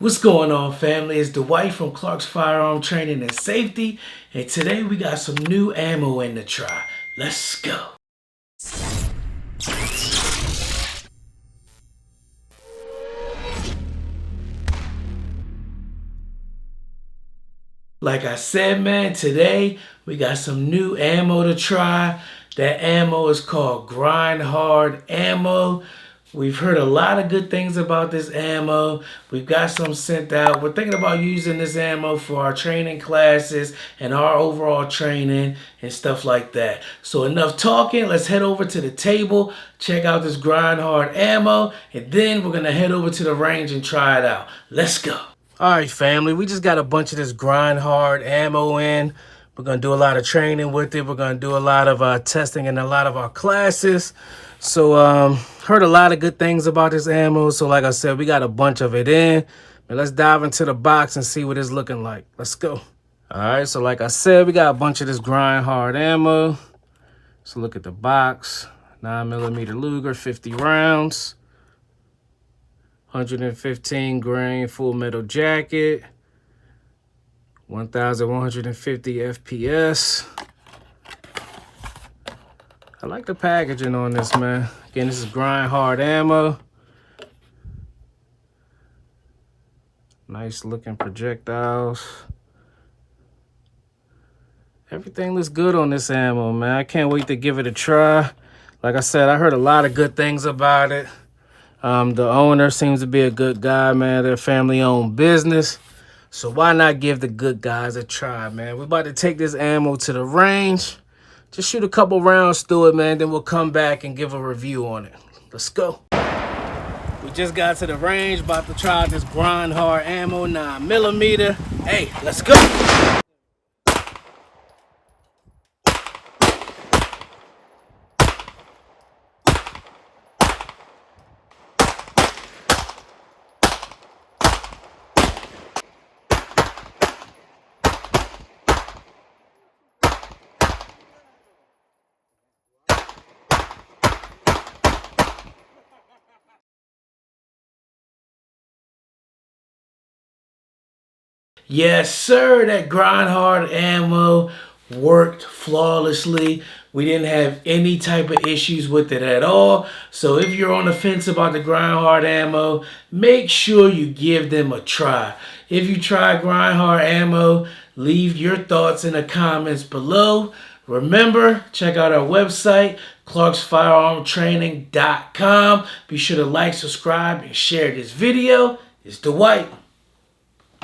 What's going on, family? It's Dwight from Clark's Firearm Training and Safety, and today we got some new ammo in the try. Let's go. Like I said, man, today we got some new ammo to try. That ammo is called Grind Hard Ammo. We've heard a lot of good things about this ammo. We've got some sent out. We're thinking about using this ammo for our training classes and our overall training and stuff like that. So enough talking. Let's head over to the table, check out this Grind Hard Ammo, and then we're going to head over to the range and try it out. Let's go. All right, family, we just got a bunch of this Grind Hard Ammo in. We're going to do a lot of training with it. We're going to do a lot of testing in a lot of our classes. So, heard a lot of good things about this ammo. So, like I said, we got a bunch of it in. But let's dive into the box and see what it's looking like. Let's go. All right, so like I said, we got a bunch of this Grind Hard Ammo. So, look at the box. 9mm Luger, 50 rounds. 115 grain full metal jacket. 1150 FPS. I like the packaging on this, man. Again, this is Grind Hard Ammo. Nice looking projectiles. Everything looks good on this ammo, man. I can't wait to give it a try. Like I said, I heard a lot of good things about it. The owner seems to be a good guy, man. They're a family-owned business. So why not give the good guys a try, man? We're about to take this ammo to the range. Just shoot a couple rounds through it, man. Then we'll come back and give a review on it. Let's go. We just got to the range, about to try this Grind Hard Ammo 9mm. Hey, let's go. Yes, sir, that Grind Hard Ammo worked flawlessly. We didn't have any type of issues with it at all. So if you're on the fence about the Grind Hard Ammo, make sure you give them a try. If you try Grind Hard Ammo, leave your thoughts in the comments below. Remember, check out our website, clarksfirearmtraining.com. Be sure to like, subscribe, and share this video. It's Dwight.